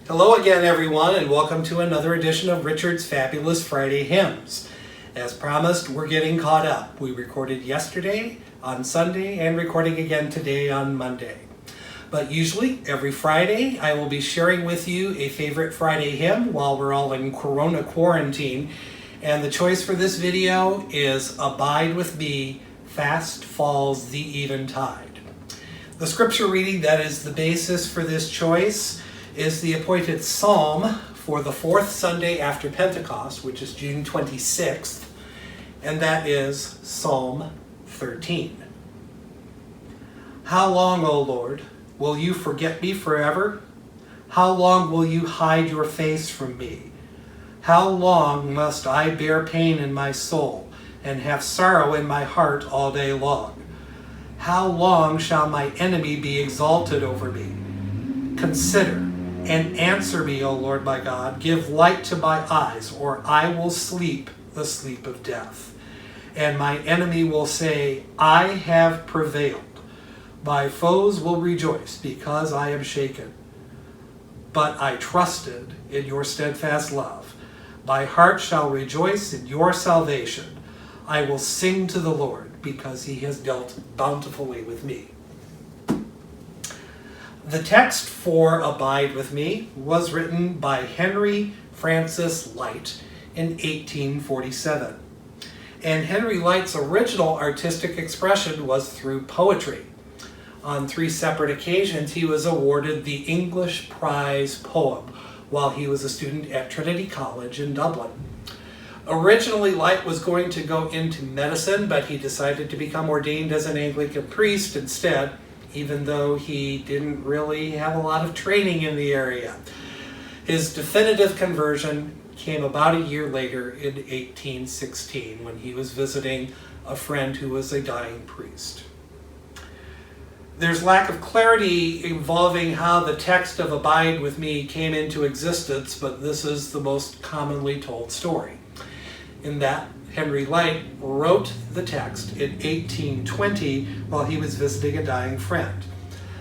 Hello again, everyone, and welcome to another edition of Richard's Fabulous Friday Hymns. As promised, we're getting caught up. We recorded yesterday on Sunday and recording again today on Monday. But usually, every Friday, I will be sharing with you a favorite Friday hymn while we're all in Corona quarantine. And the choice for this video is Abide With Me, Fast Falls the Eventide. The scripture reading that is the basis for this choice is the appointed psalm for the fourth Sunday after Pentecost, which is June 26th, and that is Psalm 13. How long, O Lord, will you forget me forever? How long will you hide your face from me? How long must I bear pain in my soul and have sorrow in my heart all day long? How long shall my enemy be exalted over me? Consider and answer me, O Lord my God. Give light to my eyes, or I will sleep the sleep of death. And my enemy will say, I have prevailed. My foes will rejoice because I am shaken. But I trusted in your steadfast love. My heart shall rejoice in your salvation. I will sing to the Lord because he has dealt bountifully with me. The text for Abide With Me was written by Henry Francis Lyte in 1847. And Henry Lyte's original artistic expression was through poetry. On 3 separate occasions, he was awarded the English Prize Poem while he was a student at Trinity College in Dublin. Originally, Lyte was going to go into medicine, but he decided to become ordained as an Anglican priest instead, even though he didn't really have a lot of training in the area. His definitive conversion came about a year later in 1816 when he was visiting a friend who was a dying priest. There's lack of clarity involving how the text of Abide With Me came into existence, but this is the most commonly told story. In that, Henry Lyte wrote the text in 1820 while he was visiting a dying friend.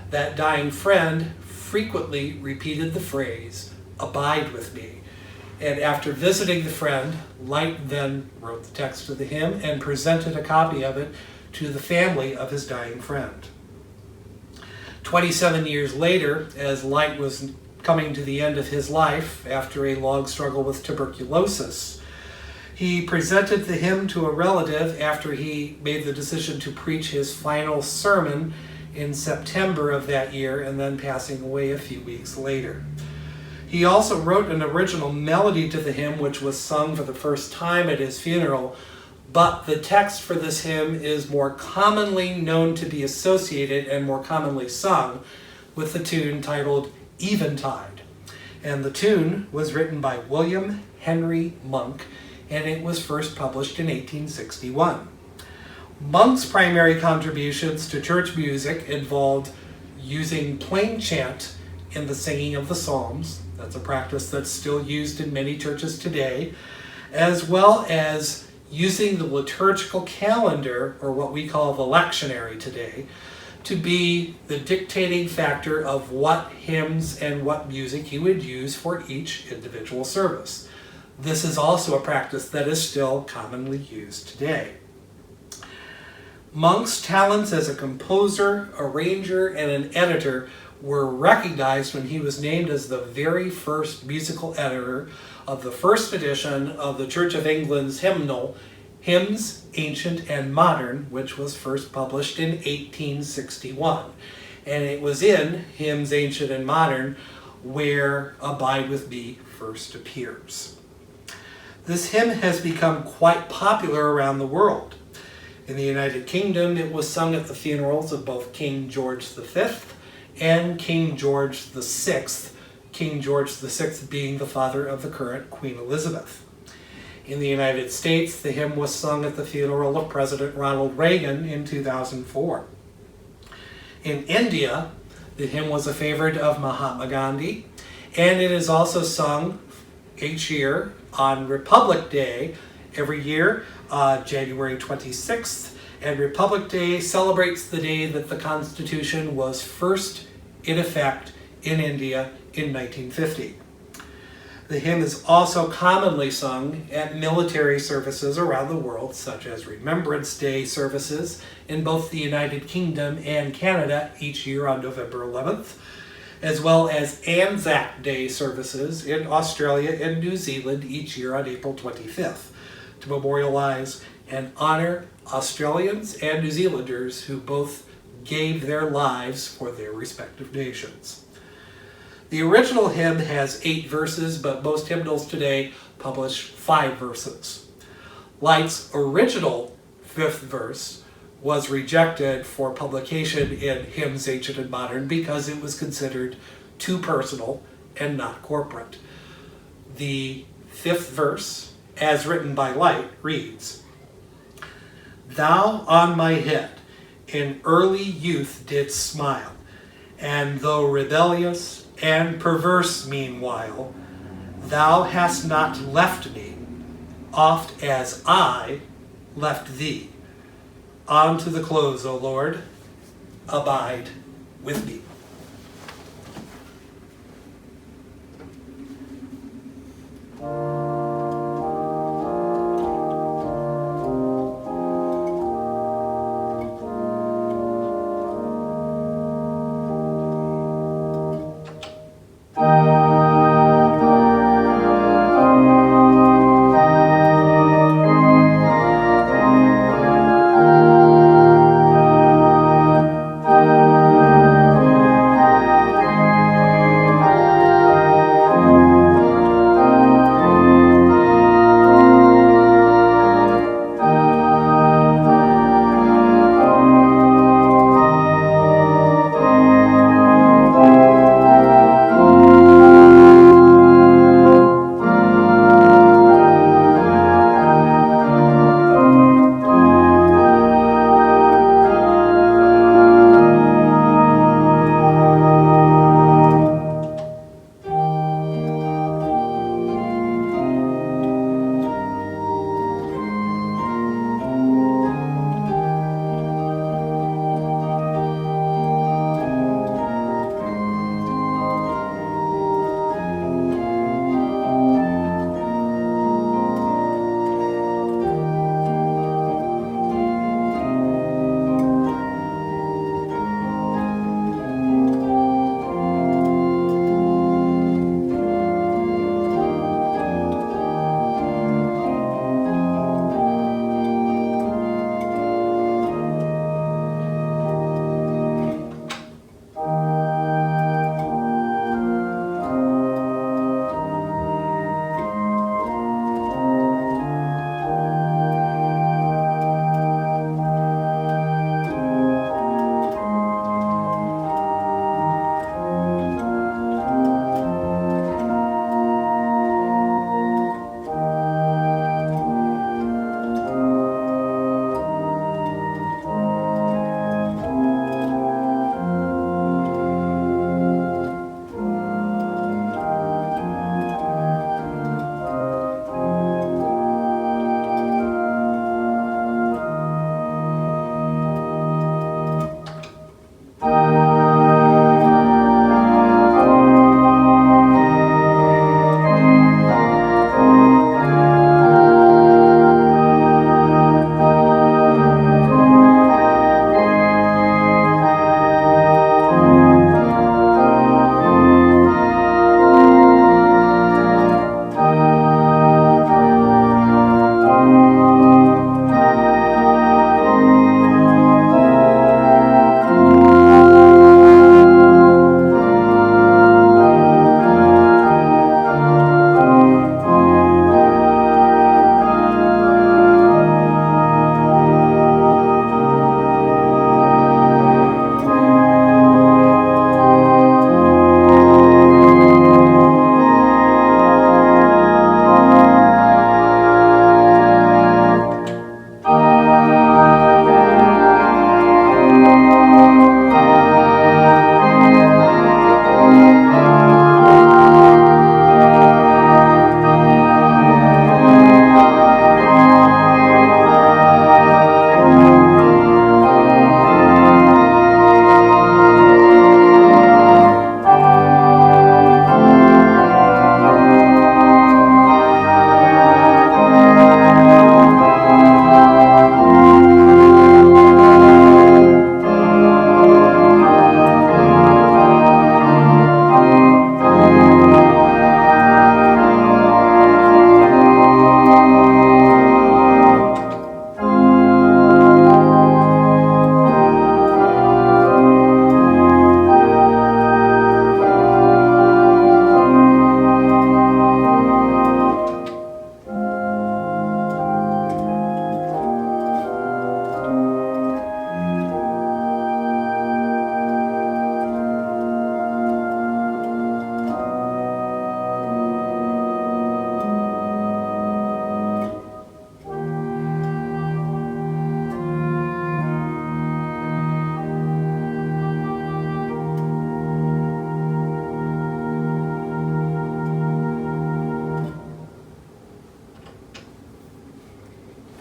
That dying friend frequently repeated the phrase, abide with me. And after visiting the friend, Lyte then wrote the text of the hymn and presented a copy of it to the family of his dying friend. 27 years later, as Lyte was coming to the end of his life after a long struggle with tuberculosis, he presented the hymn to a relative after he made the decision to preach his final sermon in September of that year and then passing away a few weeks later. He also wrote an original melody to the hymn which was sung for the first time at his funeral, but the text for this hymn is more commonly known to be associated and more commonly sung with the tune titled Eventide. And the tune was written by William Henry Monk, and it was first published in 1861. Monk's primary contributions to church music involved using plain chant in the singing of the Psalms. That's a practice that's still used in many churches today, as well as using the liturgical calendar, or what we call the lectionary today, to be the dictating factor of what hymns and what music you would use for each individual service. This is also a practice that is still commonly used today. Monk's talents as a composer, arranger, and an editor were recognized when he was named as the very first musical editor of the first edition of the Church of England's hymnal, Hymns, Ancient and Modern, which was first published in 1861. And it was in Hymns, Ancient and Modern where Abide With Me first appears. This hymn has become quite popular around the world. In the United Kingdom, it was sung at the funerals of both King George V and King George VI, King George VI being the father of the current Queen Elizabeth. In the United States, the hymn was sung at the funeral of President Ronald Reagan in 2004. In India, the hymn was a favorite of Mahatma Gandhi, and it is also sung each year on Republic Day every year, January 26th, and Republic Day celebrates the day that the Constitution was first in effect in India in 1950. The hymn is also commonly sung at military services around the world, such as Remembrance Day services in both the United Kingdom and Canada each year on November 11th, as well as Anzac Day services in Australia and New Zealand each year on April 25th, to memorialize and honor Australians and New Zealanders who both gave their lives for their respective nations. The original hymn has 8 verses, but most hymnals today publish 5 verses. Light's original 5th verse was rejected for publication in Hymns Ancient and Modern because it was considered too personal and not corporate. The 5th verse, as written by Light, reads, "Thou on my head in early youth didst smile, and though rebellious and perverse meanwhile, thou hast not left me, oft as I left thee. On to the close, O Lord, abide with me."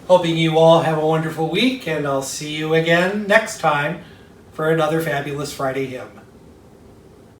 Hoping you all have a wonderful week, and I'll see you again next time for another fabulous Friday hymn.